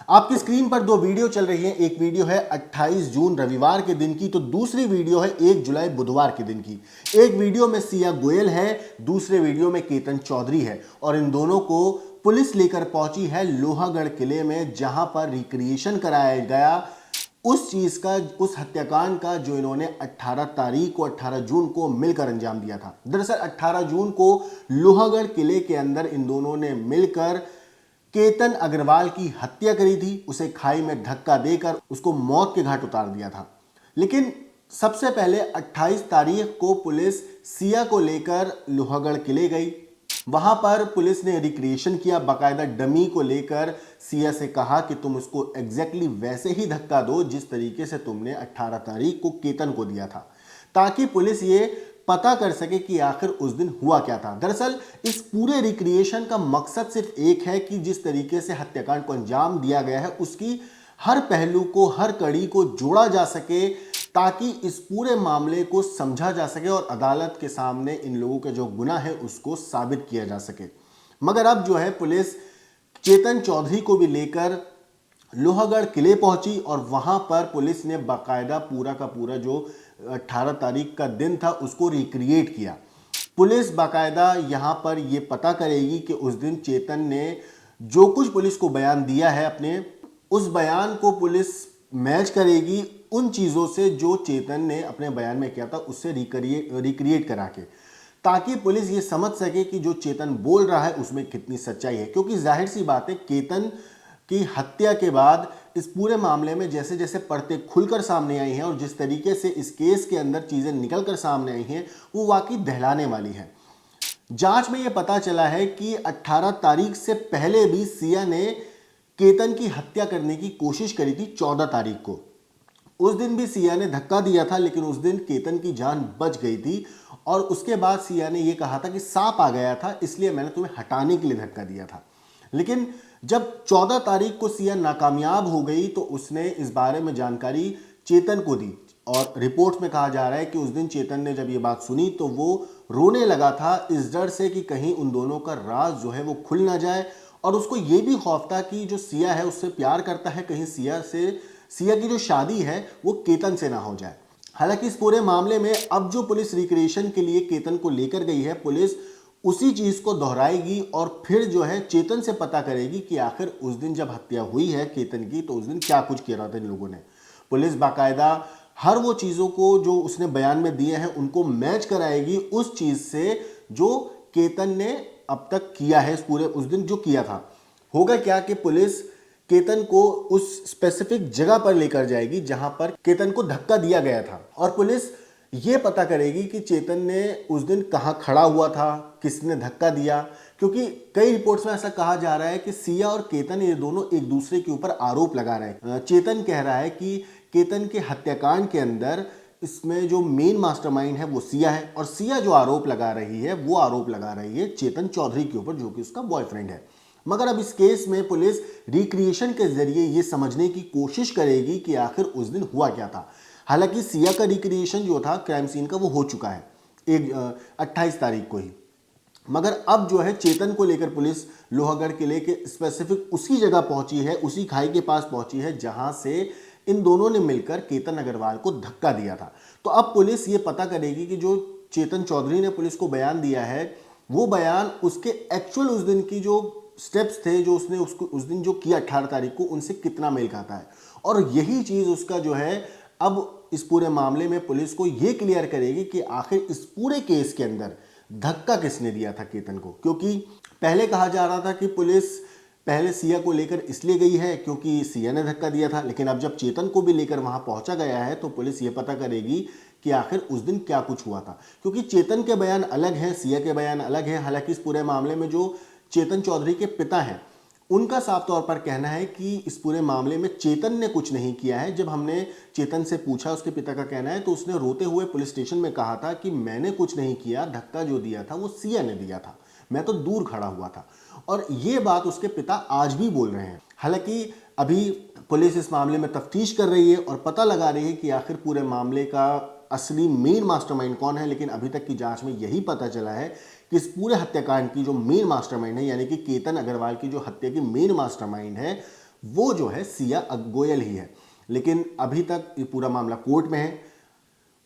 आपकी स्क्रीन पर दो वीडियो चल रही हैं। एक वीडियो है 28 जून रविवार के दिन की, तो दूसरी वीडियो है 1 जुलाई बुधवार के दिन की। एक वीडियो में सिया गोयल है, दूसरे वीडियो में केतन चौधरी है, और इन दोनों को पुलिस लेकर पहुंची है लोहागढ़ किले में, जहां पर रिक्रिएशन कराया गया उस चीज का, उस हत्याकांड का जो इन्होंने 18 तारीख को, 18 जून को मिलकर अंजाम दिया था। दरअसल 18 जून को लोहागढ़ किले के अंदर इन दोनों ने मिलकर केतन अग्रवाल की हत्या करी थी, उसे खाई में धक्का देकर उसको मौत के घाट उतार दिया था। लेकिन सबसे पहले 28 तारीख को पुलिस सिया को लेकर लोहागढ़ किले गई। वहां पर पुलिस ने रिक्रिएशन किया, बाकायदा डमी को लेकर सिया से कहा कि तुम उसको एग्जैक्टली वैसे ही धक्का दो जिस तरीके से तुमने 18 तारीख को केतन को दिया था, ताकि पुलिस ये पता कर सके कि आखिर उस दिन हुआ क्या था। दरअसल इस पूरे रिक्रिएशन का मकसद सिर्फ एक है कि जिस तरीके से हत्याकांड को अंजाम दिया गया है उसकी हर पहलू को, हर कड़ी को जोड़ा जा सके, ताकि इस पूरे मामले को समझा जा सके और अदालत के सामने इन लोगों के जो गुनाह है उसको साबित किया जा सके। मगर अब जो है पुलिस केतन चौधरी को भी लेकर लोहागढ़ किले पहुंची, और वहां पर पुलिस ने बाकायदा पूरा का पूरा जो 18 तारीख का दिन था उसको रिक्रिएट किया। पुलिस बाकायदा यहां पर यह पता करेगी कि उस दिन चेतन ने जो कुछ पुलिस को बयान दिया है अपने, उस बयान को पुलिस मैच करेगी उन चीज़ों से जो चेतन ने अपने बयान में किया था, उससे रिक्रिएट करा के, ताकि पुलिस ये समझ सके कि जो चेतन बोल रहा है उसमें कितनी सच्चाई है। क्योंकि जाहिर सी बात है, केतन की हत्या के बाद इस पूरे मामले में जैसे जैसे परतें खुलकर सामने आई हैं और जिस तरीके से इस केस के अंदर चीज़ें निकल कर सामने आई हैं, वो वाकई दहलाने वाली है। जांच में यह पता चला है कि 18 तारीख से पहले भी सिया ने केतन की हत्या करने की कोशिश करी थी 14 तारीख को। उस दिन भी सिया ने धक्का दिया था, लेकिन उस दिन केतन की जान बच गई थी, और उसके बाद सिया ने यह कहा था कि सांप आ गया था इसलिए मैंने तुम्हें हटाने के लिए धक्का दिया था। लेकिन जब 14 तारीख को सिया नाकामयाब हो गई तो उसने इस बारे में जानकारी चेतन को दी, और रिपोर्ट में कहा जा रहा है कि उस दिन चेतन ने जब ये बात सुनी तो वो रोने लगा था, इस डर से कि कहीं उन दोनों का राज जो है वो खुल ना जाए, और उसको ये भी खौफ था कि जो सिया है उससे प्यार करता है, कहीं सिया की जो शादी है वो केतन से ना हो जाए। हालांकि इस पूरे मामले में अब जो पुलिस रिक्रिएशन के लिए केतन को लेकर गई है, पुलिस उसी चीज को दोहराएगी और फिर जो है चेतन से पता करेगी कि आखिर उस दिन जब हत्या हुई है केतन की तो उस दिन क्या कुछ किया था इन लोगों ने। पुलिस बाकायदा हर वो चीजों को जो उसने बयान में दिए हैं उनको मैच कराएगी उस चीज से जो केतन ने अब तक किया है, इस पूरे उस दिन जो किया था। होगा क्या कि पुलिस केतन को उस स्पेसिफिक जगह पर लेकर जाएगी जहां पर केतन को धक्का दिया गया था, और पुलिस ये पता करेगी कि चेतन ने उस दिन कहां खड़ा हुआ था, किसने धक्का दिया। क्योंकि कई रिपोर्ट्स में ऐसा कहा जा रहा है कि सिया और केतन ये दोनों एक दूसरे के ऊपर आरोप लगा रहे हैं। चेतन कह रहा है कि केतन के हत्याकांड के अंदर इसमें जो मेन मास्टरमाइंड है वो सिया है, और सिया जो आरोप लगा रही है वो आरोप लगा रही है चेतन चौधरी के ऊपर, जो कि उसका बॉयफ्रेंड है। मगर अब इस केस में पुलिस रिक्रिएशन के जरिए ये समझने की कोशिश करेगी कि आखिर उस दिन हुआ क्या था। हालांकि सिया का रिक्रिएशन जो था क्राइम सीन का वो हो चुका है 28 तारीख को ही, मगर अब जो है चेतन को लेकर पुलिस लोहागढ़ किले के स्पेसिफिक उसी जगह पहुंची है, उसी खाई के पास पहुंची है जहां से इन दोनों ने मिलकर केतन अग्रवाल को धक्का दिया था। तो अब पुलिस ये पता करेगी कि जो चेतन चौधरी ने पुलिस को बयान दिया है वो बयान उसके एक्चुअल उस दिन की जो स्टेप्स थे, जो उसने उसको उस दिन जो किया 18 तारीख को, उनसे कितना मेल खाता है। और यही चीज उसका जो है अब इस पूरे मामले में पुलिस को यह क्लियर करेगी कि आखिर इस पूरे केस के अंदर धक्का किसने दिया था केतन को। क्योंकि पहले कहा जा रहा था कि पुलिस पहले सिया को लेकर इसलिए गई है क्योंकि सिया ने धक्का दिया था, लेकिन अब जब चेतन को भी लेकर वहां पहुंचा गया है तो पुलिस ये पता करेगी कि आखिर उस दिन क्या कुछ हुआ था। क्योंकि चेतन के बयान अलग हैं, सिया के बयान अलग हैं। हालांकि इस पूरे मामले में जो चेतन चौधरी के पिता हैं उनका साफ तौर पर कहना है कि इस पूरे मामले में चेतन ने कुछ नहीं किया है। जब हमने चेतन से पूछा उसके पिता का कहना है तो उसने रोते हुए पुलिस स्टेशन में कहा था कि मैंने कुछ नहीं किया, धक्का जो दिया था वो सिया ने दिया था, मैं तो दूर खड़ा हुआ था। और ये बात उसके पिता आज भी बोल रहे हैं। हालांकि अभी पुलिस इस मामले में तफ्तीश कर रही है और पता लगा रही है कि आखिर पूरे मामले का असली मेन मास्टरमाइंड कौन है, लेकिन अभी तक की जांच में यही पता चला है कि इस पूरे हत्याकांड की जो मेन मास्टरमाइंड है, यानी कि केतन अग्रवाल की जो हत्या की मेन मास्टरमाइंड है, वो जो है सिया गोयल ही है। लेकिन अभी तक ये पूरा मामला कोर्ट में है।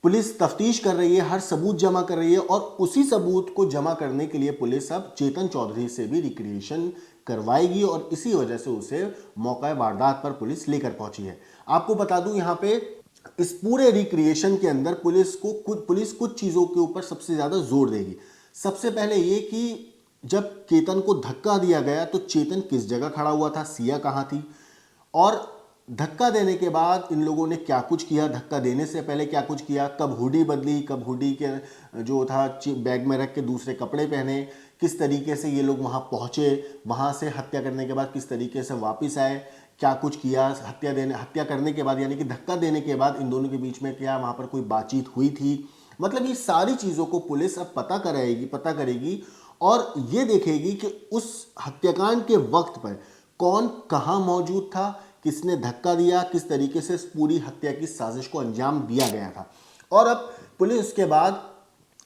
पुलिस तफ्तीश कर रही है, हर सबूत जमा कर रही है और उसी सबूत को जमा करने के लिए पुलिस अब चेतन चौधरी से भी रिक्रिएशन करवाएगी और इसी वजह से उसे मौका वारदात पर पुलिस लेकर पहुंची है। आपको बता दूं यहां पे इस पूरे रिक्रिएशन के अंदर पुलिस कुछ चीजों के ऊपर सबसे ज्यादा जोर देगी। सबसे पहले ये कि जब केतन को धक्का दिया गया तो चेतन किस जगह खड़ा हुआ था, सिया कहां थी, और धक्का देने के बाद इन लोगों ने क्या कुछ किया, धक्का देने से पहले क्या कुछ किया, कब हुडी बदली, कब हुडी के जो था बैग में रख के दूसरे कपड़े पहने, किस तरीके से ये लोग वहाँ पहुँचे, वहाँ से हत्या करने के बाद किस तरीके से वापस आए, क्या कुछ किया, हत्या करने के बाद यानी कि धक्का देने के बाद इन दोनों के बीच में क्या वहाँ पर कोई बातचीत हुई थी। मतलब ये सारी चीज़ों को पुलिस अब पता करेगी और ये देखेगी कि उस हत्याकांड के वक्त पर कौन कहाँ मौजूद था, किसने धक्का दिया, किस तरीके से इस पूरी हत्या की साजिश को अंजाम दिया गया था। और अब पुलिस उसके बाद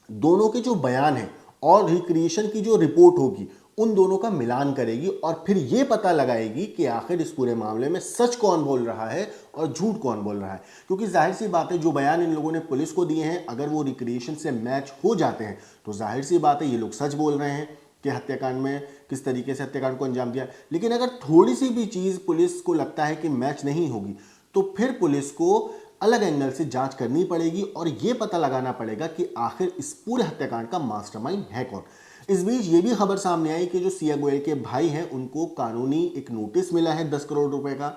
दोनों के जो बयान है और रिक्रिएशन की जो रिपोर्ट होगी उन दोनों का मिलान करेगी और फिर ये पता लगाएगी कि आखिर इस पूरे मामले में सच कौन बोल रहा है और झूठ कौन बोल रहा है। क्योंकि जाहिर सी बात है जो बयान इन लोगों ने पुलिस को दिए हैं अगर वो रिक्रिएशन से मैच हो जाते हैं तो जाहिर सी बात है ये लोग सच बोल रहे हैं कि हत्याकांड में किस तरीके से हत्याकांड को अंजाम दिया। लेकिन अगर थोड़ी सी भी चीज़ पुलिस को लगता है कि मैच नहीं होगी तो फिर पुलिस को अलग एंगल से जांच करनी पड़ेगी और यह पता लगाना पड़ेगा कि आखिर इस पूरे हत्याकांड का मास्टरमाइंड है कौन। इस बीच ये भी खबर सामने आई कि जो सिया गोयल के भाई हैं उनको कानूनी एक नोटिस मिला है 10 करोड़ रुपए का,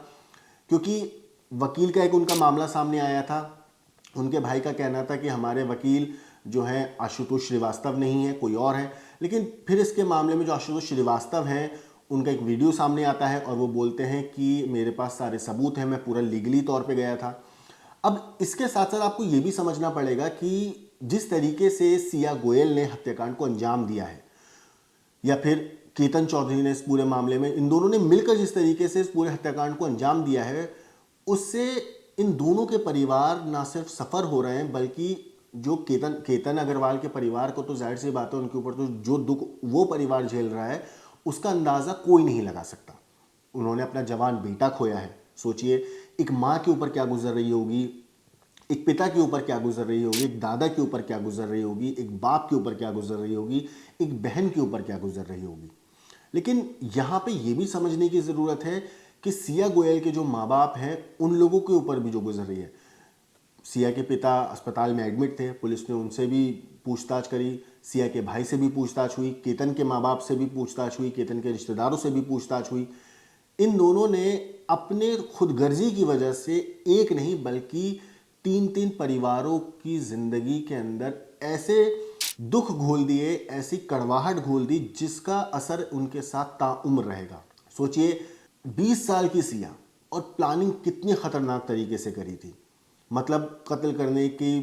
क्योंकि वकील का एक उनका मामला सामने आया था। उनके भाई का कहना था कि हमारे वकील जो है आशुतोष श्रीवास्तव नहीं है, कोई और है। लेकिन फिर इसके मामले में जो आशुतोष श्रीवास्तव हैं उनका एक वीडियो सामने आता है और वो बोलते हैं कि मेरे पास सारे सबूत हैं, मैं पूरा लीगली तौर पे गया था। अब इसके साथ साथ आपको ये भी समझना पड़ेगा कि जिस तरीके से सिया गोयल ने हत्याकांड को अंजाम दिया है या फिर केतन चौधरी ने इस पूरे मामले में इन दोनों ने मिलकर जिस तरीके से इस पूरे हत्याकांड को अंजाम दिया है उससे इन दोनों के परिवार ना सिर्फ सफ़र हो रहे हैं बल्कि जो केतन अग्रवाल के परिवार को तो जाहिर सी बात है उनके ऊपर तो जो दुख वो परिवार झेल रहा है उसका अंदाज़ा कोई नहीं लगा सकता। उन्होंने अपना जवान बेटा खोया है। सोचिए एक माँ के ऊपर क्या गुजर रही होगी, एक पिता के ऊपर क्या गुजर रही होगी, एक दादा के ऊपर क्या गुजर रही होगी, एक बाप के ऊपर क्या गुजर रही होगी, एक बहन के ऊपर क्या गुजर रही होगी। लेकिन यहाँ पे ये भी समझने की ज़रूरत है कि सिया गोयल के जो माँ बाप हैं उन लोगों के ऊपर भी जो गुजर रही है। सिया के पिता अस्पताल में एडमिट थे, पुलिस ने उनसे भी पूछताछ करी, सिया के भाई से भी पूछताछ हुई, केतन के माँ बाप से भी पूछताछ हुई, केतन के रिश्तेदारों से भी पूछताछ हुई। इन दोनों ने अपने खुदगर्जी की वजह से एक नहीं बल्कि 3-3 परिवारों की जिंदगी के अंदर ऐसे दुख घोल दिए, ऐसी कड़वाहट घोल दी जिसका असर उनके साथ ताउम्र रहेगा। सोचिए 20 साल की सिया और प्लानिंग कितनी खतरनाक तरीके से करी थी। मतलब कत्ल करने की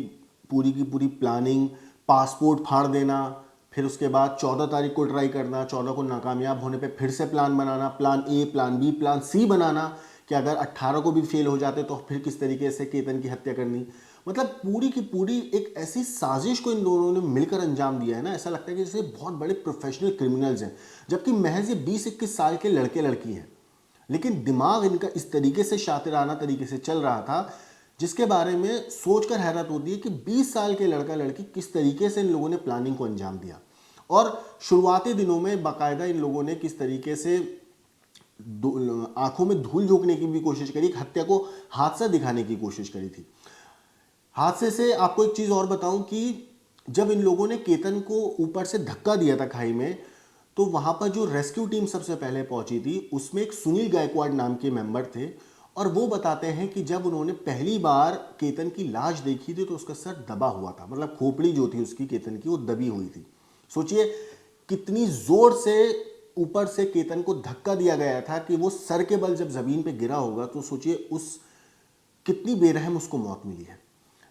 पूरी प्लानिंग, पासपोर्ट फाड़ देना, फिर उसके बाद 14 तारीख को ट्राई करना, 14 को नाकामयाब होने पे फिर से प्लान बनाना, plan A, plan B, plan C बनाना कि अगर 18 को भी फेल हो जाते तो फिर किस तरीके से केतन की हत्या करनी। मतलब पूरी की पूरी एक ऐसी साजिश को इन दोनों ने मिलकर अंजाम दिया है ना, ऐसा लगता है कि जैसे बहुत बड़े प्रोफेशनल क्रिमिनल्स हैं, जबकि महज ये 20-21 साल के लड़के लड़की हैं। लेकिन दिमाग इनका इस तरीके से शातिराना तरीके से चल रहा था जिसके बारे में सोचकर हैरत होती है कि 20 साल के लड़का लड़की किस तरीके से इन लोगों ने प्लानिंग को अंजाम दिया। और शुरुआती दिनों में बाकायदा इन लोगों ने किस तरीके से आंखों में धूल झोंकने की भी कोशिश करी, हत्या को हादसा दिखाने की कोशिश करी थी। हादसे से आपको एक चीज़ और बताऊं कि जब इन लोगों ने केतन को ऊपर से धक्का दिया था खाई में, तो वहाँ पर जो रेस्क्यू टीम सबसे पहले पहुंची थी उसमें एक सुनील गायकवाड़ नाम के मेंबर थे और वो बताते हैं कि जब उन्होंने पहली बार केतन की लाश देखी थी तो उसका सर दबा हुआ था, मतलब खोपड़ी जो थी उसकी केतन की वो दबी हुई थी। सोचिए कितनी जोर से ऊपर से केतन को धक्का दिया गया था कि वो सर के बल जब जमीन पे गिरा होगा तो सोचिए उस कितनी बेरहम उसको मौत मिली है।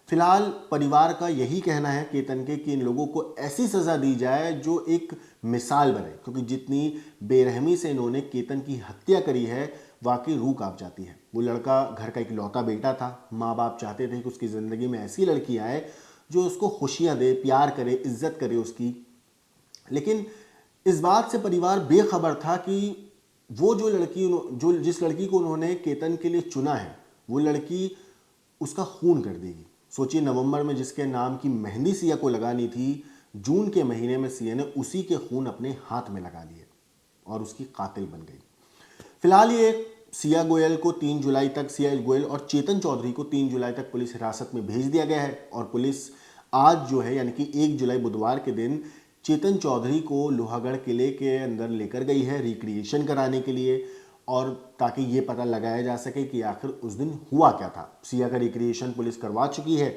फिलहाल परिवार का यही कहना है केतन के कि इन लोगों को ऐसी सज़ा दी जाए जो एक मिसाल बने, क्योंकि जितनी बेरहमी से इन्होंने केतन की हत्या करी है वाकई रूह कांप जाती है। वो लड़का घर का इकलौता बेटा था, माँ बाप चाहते थे कि उसकी ज़िंदगी में ऐसी लड़की आए जो उसको खुशियाँ दे, प्यार करे, इज्जत करे उसकी। लेकिन इस बात से परिवार बेखबर था कि वो जो लड़की जो जिस लड़की को उन्होंने केतन के लिए चुना है, वो लड़की उसका खून कर देगी। सोचिए, नवंबर में जिसके नाम की मेहंदी सिया को लगानी थी, जून के महीने में सिया ने उसी के खून अपने हाथ में लगा लिए और उसकी कातिल बन गई। फिलहाल ये सिया गोयल को 3 जुलाई तक, सिया गोयल और चेतन चौधरी को 3 जुलाई तक पुलिस हिरासत में भेज दिया गया है। और पुलिस आज जो है, यानी कि 1 जुलाई बुधवार के दिन चेतन चौधरी को लोहागढ़ किले के अंदर लेकर गई है रिक्रिएशन कराने के लिए, और ताकि ये पता लगाया जा सके कि आखिर उस दिन हुआ क्या था। सिया का रिक्रिएशन पुलिस करवा चुकी है,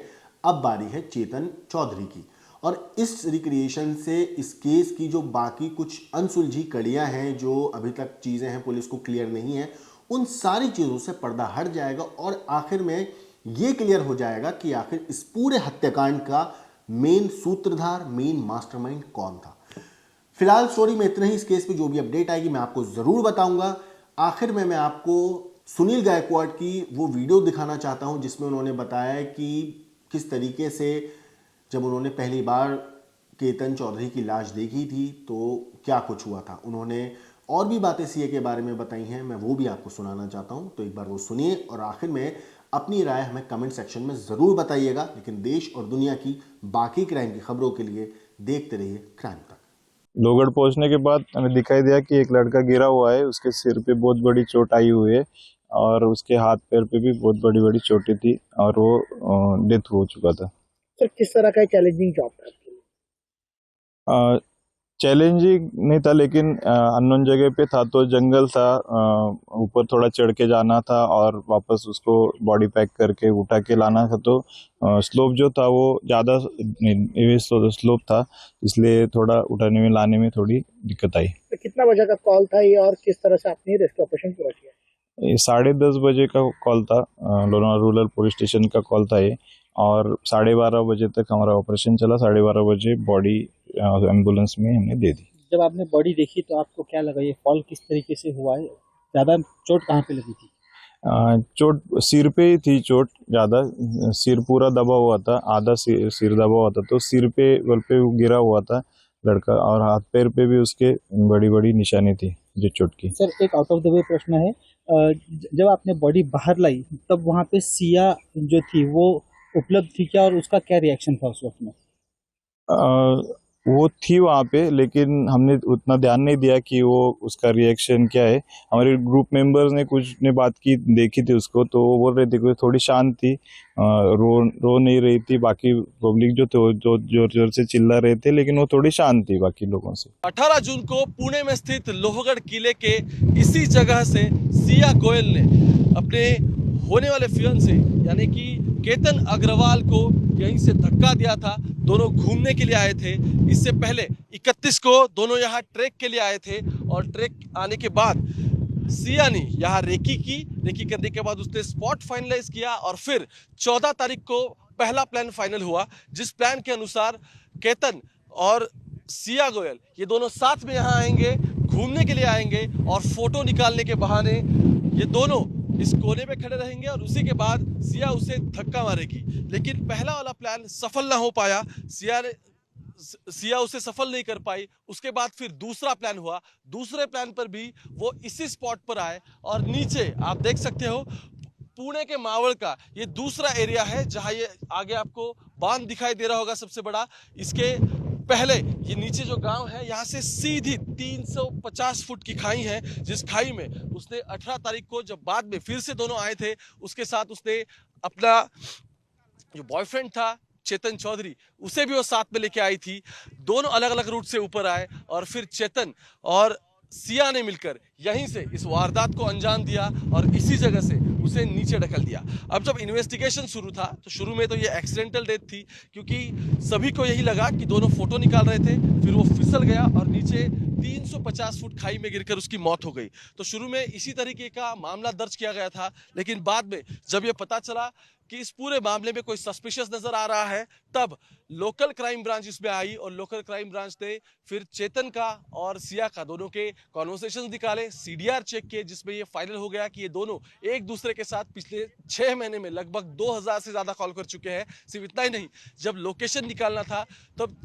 अब बारी है चेतन चौधरी की। और इस रिक्रिएशन से इस केस की जो बाकी कुछ अनसुलझी कड़ियां हैं, जो अभी तक चीज़ें हैं पुलिस को क्लियर नहीं है, उन सारी चीज़ों से पर्दा हट जाएगा और आखिर में ये क्लियर हो जाएगा कि आखिर इस पूरे हत्याकांड का मेन सूत्रधार, मेन मास्टरमाइंड कौन था। फिलहाल स्टोरी में इतना ही। इस केस पे जो भी अपडेट आएगी मैं आपको ज़रूर बताऊंगा। आखिर में मैं आपको सुनील गायकवाड़ की वो वीडियो दिखाना चाहता हूं जिसमें उन्होंने बताया कि किस तरीके से जब उन्होंने पहली बार केतन चौधरी की लाश देखी थी तो क्या कुछ हुआ था। उन्होंने और भी बातें सीए के बारे में बताई हैं, मैं वो भी आपको सुनाना चाहता हूं, तो एक बार वो सुनिए और आखिर में अपनी राय हमें कमेंट सेक्शन में ज़रूर बताइएगा। लेकिन देश और दुनिया की बाकी क्राइम की खबरों के लिए देखते रहिए क्राइम तक। लोहगढ़ पहुंचने के बाद हमें दिखाई दिया कि एक लड़का गिरा हुआ है, उसके सिर पे बहुत बड़ी चोट आई हुई है और उसके हाथ पैर पे भी बहुत बड़ी बड़ी चोटें थी और वो डेथ हो चुका था। सर, किस तरह का चैलेंजिंग जॉब था आपके लिए? चैलेंजिंग नहीं था, लेकिन अननोन जगह पे था तो जंगल था, ऊपर थोड़ा चढ़ के जाना था और वापस उसको बॉडी पैक करके उठा के लाना था। तो स्लोप जो था वो ज़्यादा स्लोप था, इसलिए थोड़ा उठाने में लाने में थोड़ी दिक्कत आई। तो कितना बजे का कॉल था ये और किस तरह से आपने रेस्क्यू ऑपरेशन पूरा किया? ये 10:30 बजे का कॉल था, लोनावला रूरल पुलिस स्टेशन का कॉल था ये, और 12:30 बजे तक हमारा ऑपरेशन चला। 12:30 बजे बॉडी एम्बुलेंस में हमने दे दी। जब आपने बॉडी देखी तो आपको क्या लगा, ये फॉल किस तरीके से हुआ है? ज़्यादा चोट कहाँ पे लगी थी? चोट सिर पे ही थी, चोट ज़्यादा, सिर पूरा दबा हुआ था, आधा सिर दबा हुआ था, तो सिर पे बल पे गिरा हुआ था लड़का, और हाथ पैर पे भी उसके बड़ी बड़ी निशानी थी जो चोट की। सर, एक आउट ऑफ द वे प्रश्न है, जब आपने बॉडी बाहर लाई तब वहाँ पे सिया जो थी वो उपलब्ध थी क्या, और उसका क्या रिएक्शन था उस वक्त में? वो थी वहाँ पे, लेकिन हमने उतना ध्यान नहीं दिया कि वो उसका रिएक्शन क्या है। हमारे ग्रुप मेंबर्स ने कुछ ने बात की, देखी थी उसको, तो वो बोल रहे थे कि थोड़ी शांत थी, रो नहीं रही थी। बाकी पब्लिक जो थे वो जो जोर जोर से चिल्ला रहे थे, लेकिन वो थोड़ी शांत थी बाकी लोगों से। 18 जून को पुणे में स्थित लोहगढ़ किले के इसी जगह से सिया गोयल ने अपने होने वाले फियांसे यानी कि केतन अग्रवाल को यहीं से धक्का दिया था। दोनों घूमने के लिए आए थे। इससे पहले 31 को दोनों यहाँ ट्रैक के लिए आए थे और ट्रैक आने के बाद सिया ने यहाँ रेकी की। रेकी करने के बाद उसने स्पॉट फाइनलाइज किया और फिर 14 तारीख को पहला प्लान फाइनल हुआ, जिस प्लान के अनुसार केतन और सिया गोयल ये दोनों साथ में यहाँ आएंगे, घूमने के लिए आएंगे और फोटो निकालने के बहाने ये दोनों इस कोने पे खड़े रहेंगे और उसी के बाद सिया उसे धक्का मारेगी। लेकिन पहला वाला प्लान सफल ना हो पाया, सिया उसे सफल नहीं कर पाई। उसके बाद फिर दूसरा प्लान हुआ। दूसरे प्लान पर भी वो इसी स्पॉट पर आए और नीचे आप देख सकते हो पुणे के मावल का ये दूसरा एरिया है जहां ये आगे आपको बांध दिखाई दे रहा होगा सबसे बड़ा। इसके पहले ये नीचे जो गांव है यहाँ से सीधी 350 फुट की खाई है, जिस खाई में उसने 18 तारीख को जब बाद में फिर से दोनों आए थे उसके साथ उसने अपना जो बॉयफ्रेंड था चेतन चौधरी उसे भी वो साथ में लेके आई थी। दोनों अलग अलग रूट से ऊपर आए और फिर चेतन और सिया ने मिलकर यहीं से इस वारदात को अंजाम दिया और इसी जगह से उसे नीचे ढकल दिया। अब जब इन्वेस्टिगेशन शुरू था तो शुरू में तो ये एक्सीडेंटल डेथ थी, क्योंकि सभी को यही लगा कि दोनों फोटो निकाल रहे थे, फिर वो फिसल गया और नीचे 350 फुट खाई में गिरकर उसकी मौत हो गई। तो शुरू में इसी तरीके का मामला दर्ज किया गया था, लेकिन बाद में जब ये पता चला कि इस पूरे मामले में कोई सस्पिशियस नजर आ रहा है, तब लोकल क्राइम ब्रांच इसमें आई और लोकल क्राइम ब्रांच ने फिर चेतन का और सिया का दोनों के कॉन्वर्सेशंस निकाले, सीडीआर चेक किए, जिसमें ये फाइनल हो गया कि ये दोनों एक दूसरे के साथ पिछले 6 महीने में लगभग 2000 से ज्यादा कॉल कर चुके हैं। सिर्फ इतना ही नहीं, जब लोकेशन निकालना था तब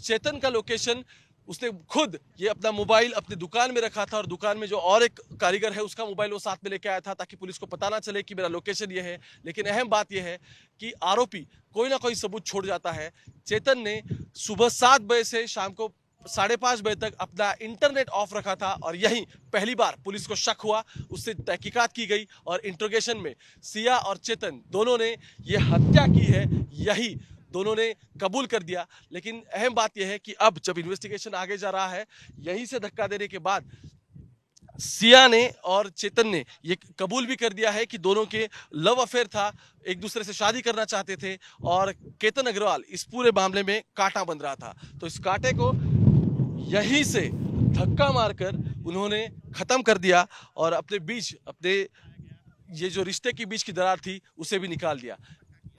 चेतन का लोकेशन उसने खुद ये अपना मोबाइल अपने दुकान में रखा था और दुकान में जो और एक कारीगर है उसका मोबाइल वो साथ में लेके आया था ताकि पुलिस को पता ना चले कि मेरा लोकेशन ये है। लेकिन अहम बात ये है कि आरोपी कोई ना कोई सबूत छोड़ जाता है। चेतन ने सुबह 7 बजे से शाम को 5:30 बजे तक अपना इंटरनेट ऑफ रखा था और यही पहली बार पुलिस को शक हुआ, उससे तहकीकात की गई और इंट्रोगेशन में सिया और चेतन दोनों ने ये हत्या की है, यही दोनों ने कबूल कर दिया। लेकिन अहम बात यह है कि अब जब इन्वेस्टिगेशन आगे जा रहा है, यहीं से धक्का देने के बाद सिया ने और चेतन ने ये कबूल भी कर दिया है कि दोनों के लव अफेयर था, एक दूसरे से शादी करना चाहते थे और केतन अग्रवाल इस पूरे मामले में कांटा बन रहा था। तो इस कांटे को यहीं से धक्का मारकर उन्होंने खत्म कर दिया और अपने बीच अपने ये जो रिश्ते के बीच की दरार थी उसे भी निकाल दिया।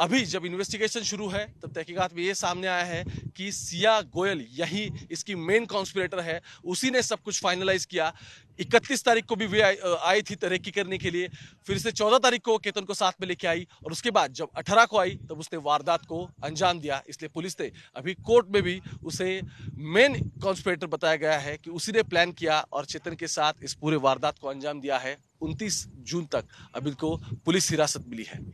अभी जब इन्वेस्टिगेशन शुरू है तब तहकीकात में ये सामने आया है कि सिया गोयल यही इसकी मेन कॉन्स्पिरेटर है, उसी ने सब कुछ फाइनलाइज किया। 31 तारीख को भी वे आई थी तरेकी करने के लिए, फिर से 14 तारीख को केतन को साथ में लेके आई और उसके बाद जब 18 को आई तब उसने वारदात को अंजाम दिया। इसलिए पुलिस ने अभी कोर्ट में भी उसे मेन कॉन्स्पिरेटर बताया गया है कि उसी ने प्लान किया और चेतन के साथ इस पूरे वारदात को अंजाम दिया है। 29 जून तक अभी को पुलिस हिरासत मिली है।